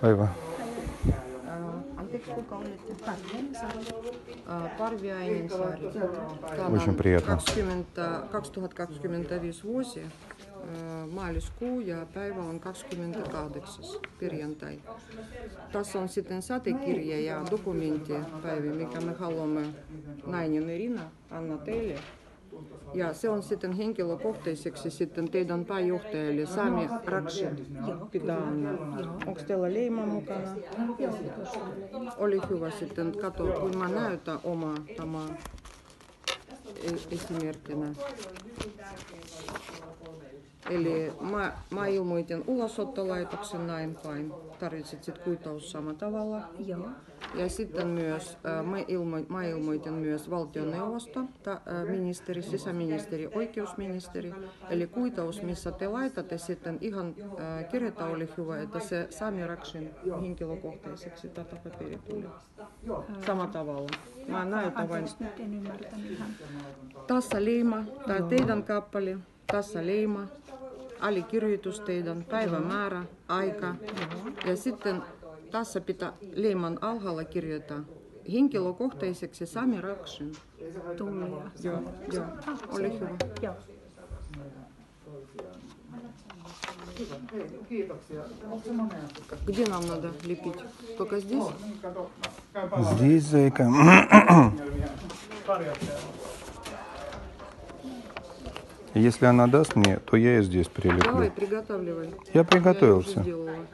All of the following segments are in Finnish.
Päivä. Anteeksi, kuka olette? Parvi Ainensaari. Очень приятно. 2025 vuosi, maaliskuu ja päivä on 28. perjantai. Tässä on sitten sätekirja ja dokumenttipäivä, mikä me haluamme nainen Irina anna teille. Ja se on sitten henkilökohtaiseksi sitten teidän pääjohtajalle Sami Raksin pitää anna. Onko teillä leima mukana? Oli hyvä sitten. Kato, kun mä näytän omaa tämä esimerkkinä. Eli mä ilmoitin ulosottolaitoksen näin päin. Tarvitset sitten kuitaus samalla tavalla. Joo. Ja sitten myös mä ilmoitin myös valtioneuvosto, ministeri, sisäministeri, oikeusministeri. Eli kuitaus, missä te laitatte sitten ihan kirjoita oli hyvä, että se Sami Raksin henkilökohtaiseksi tätä paperia tuli. Samalla tavalla. Mä näytän vain. Tässä leima, tai teidän kappale, tässä leima, allekirjoitus teidän, päivämäärä, aika. Ja sitten tässä pitää leiman alhaalla kirjoittaa henkilökohtaiseksi Sami Raksin. Tullia. Joo, oli hyvä. Joo. Где нам надо лепить? Только здесь? Здесь, зайка. Если она даст мне, то я и здесь прилеплю. Давай, приготавливай. Я приготовился. Я уже сделала.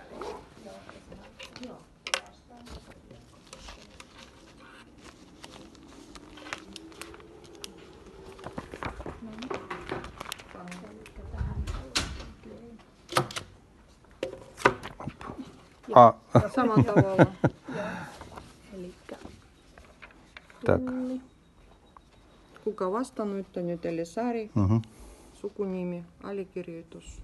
Samalla tavalla. Elikkä Так. tulli. Kuka vastannut nyt, eli Sari, Угу. sukunimi, allekirjoitus,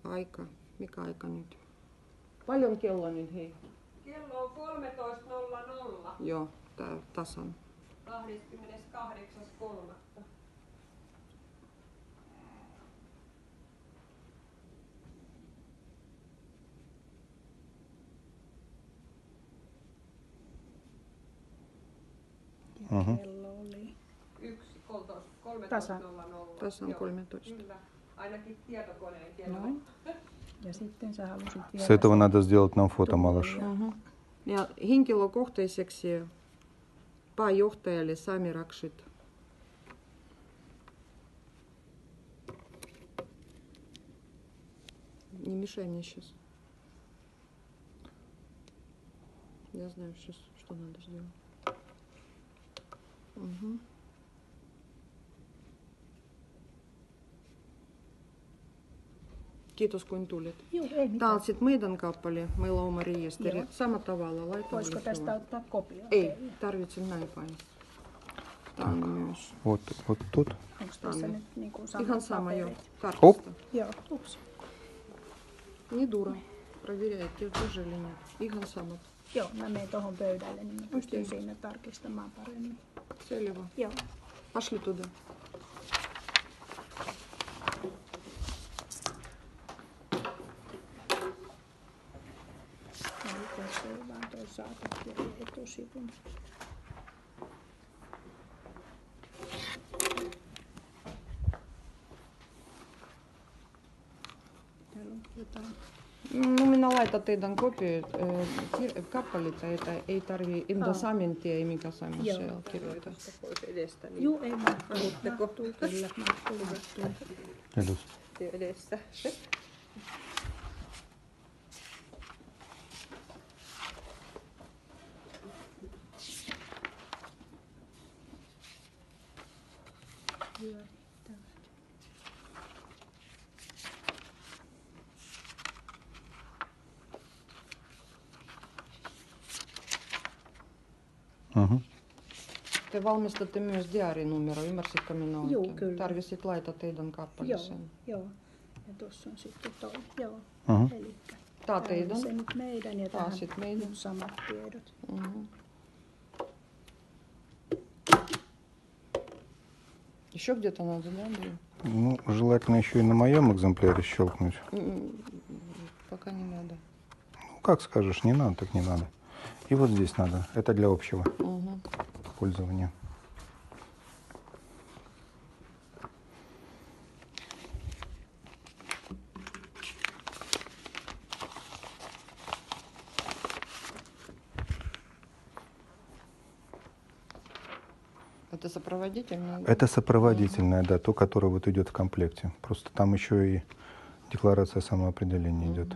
aika. Mikä aika nyt? Paljon kello nyt, hei? Kello on 13.00. Joo, tasan. 28.3. Угу. Kello oli 13.00. Tasan 13. Kyllä, ainakin tietokoneen kello. noin. Ja sitten sä halusit vielä... С этого надо сделать нам фото, малыш. Ja henkilökohtaiseksi pääjohtajalle Sami Raksit. Не мешай мне сейчас. Я знаю сейчас, что надо сделать. Угу. Kiitos kun tulit. Joo, ei Tää on mitään. sit meidän kappale, meillä on oma reisteri. Joo. Samalla tavalla laita. Voisiko oli tästä hyvä. ottaa kopio? Ei, tarvitse näin päin. Tää on myös. Вот тут. Onko tässä nyt niin kuin samat Ihan sama jo. paperit? Tarkista. Joo, ups. Не дура. Проверяйте, тоже или нет. Ihan samat. Joo, mä menen tuohon pöydälle, niin mä pystyn Okei. siinä tarkistamaan paremmin. Selvä. Joo. Пошли туда. Ja nyt tässä on vaan toi saatekirja etusivun. Täällä on jotain. No minä laitan teidän kappaleita, että ei tarvii endosamentia ei mikä semmoisia Joo. kirjoittaa. Pois edestä, niin Juu, ei mahtuu. Kyllä, mahtuu. Элюс. edessä. Угу. Te valmistatte myös diaarinumero, ymmärsitkö minä oikein? Juu, kyllä. Tarvitsit laittaa teidän Joo, kappaleeseen. joo. Ja tuossa on sitten toi. Joo. Угу. Elikkä Tää on tää on teidän. se nyt meidän ja Tää on tähän sit meidän. on samat tiedot. Угу. Еще где-то надо, да, Андрей? Ну, желательно еще и на моем экземпляре щелкнуть. пока не надо. Ну, как скажешь, не надо, так не надо. И вот здесь надо. Это для общего Угу. пользования. Это сопроводительное? Это сопроводительное, да, то, которое вот идет в комплекте. Просто там еще и декларация самоопределения идет.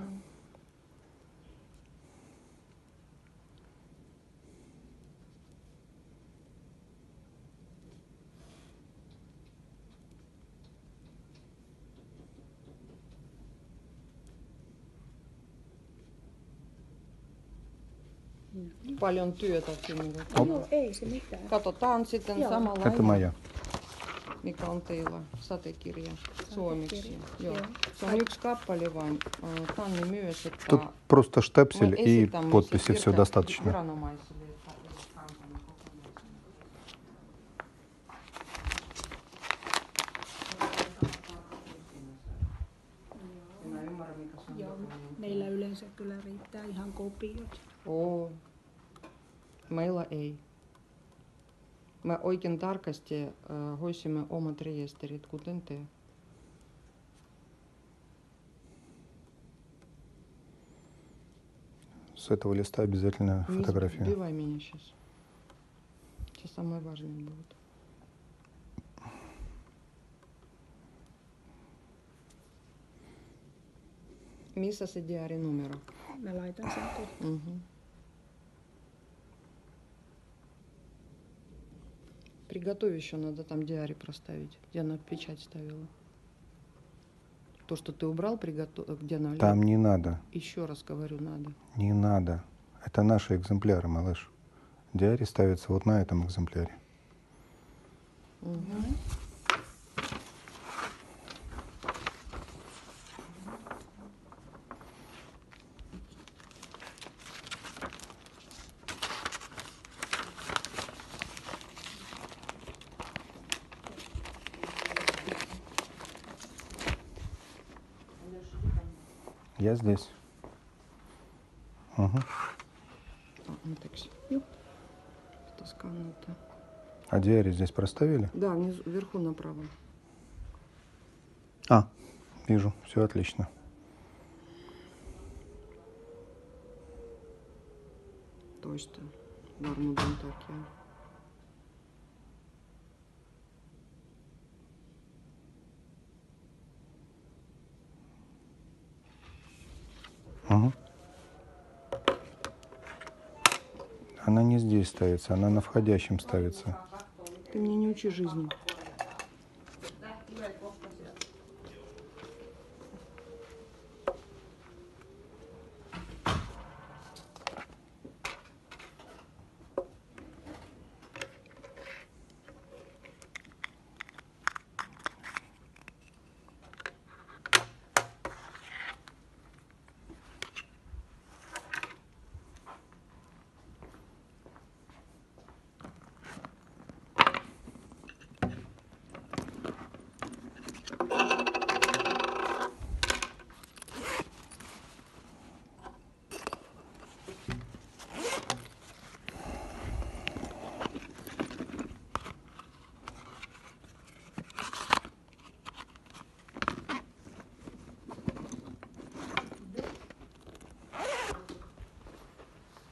Paljon työtä sinulle. Joo, ei se mitään. Katsotaan sitten Joo. Это samanlainen, моя. mikä on teillä satekirja suomeksi. Joo. Joo. Se on yksi kappale vain. Tanni myös, että Тут просто штепсель me и esitämme подписи, sit все достаточно. viranomaisille, että kansamme kokonaisena. Minä ymmärrän, mikä se on. Joo, meillä yleensä kyllä riittää ihan kopiot. Oo. Meillä ei. Me oikein tarkasti hoisimme omat rekisterit, kuten te. С этого листа обязательно Не фотография. сбивай меня сейчас. Сейчас самое важное будет. Missä se diaarinumero? Mä laitan sen tuohon. Угу. Приготовь еще, надо там диари проставить, где она печать ставила. То, что ты убрал, где она Там не надо, Еще раз говорю, надо. не надо. Это наши экземпляры, малыш. Диари ставится вот на этом экземпляре. Угу. Я здесь. Угу. Анtekс. Joo. Это скануто. А диари здесь проставили? Да, внизу, вверху направо. А, вижу, все отлично. Точно. Varmuuden takia. Угу. Она не здесь ставится, она на входящем ставится. Ты меня не учи жизни.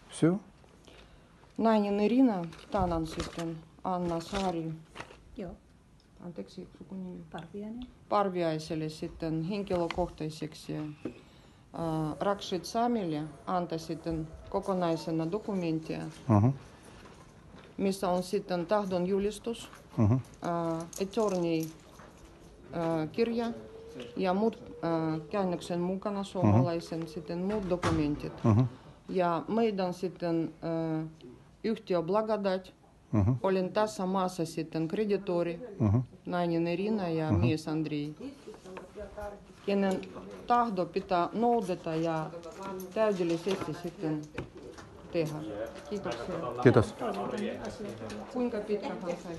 Все? Nainen Irina, Tanan sitten Anna Saari, Joo, anteeksi sukunimi, Parviainen. Parviaiselle sitten henkilökohtaiseksi. Rakshit Samille anta sitten kokonaisena dokumenttia, Угу. missä on sitten tahdon julistus, Угу. attorney kirja ja muut käännöksen mukana suomalaisen sitten muut dokumentit. Угу. Ja meidän sitten yhtiö Blagodat, Угу. olin tässä maassa sitten kreditori, Угу. nainen Irina ja mies Andrei, kenen tahdo pitää noudata ja täydellisesti sitten tehdä. Kiitoksia. Kiitos. Kuinka pitkä hän sai?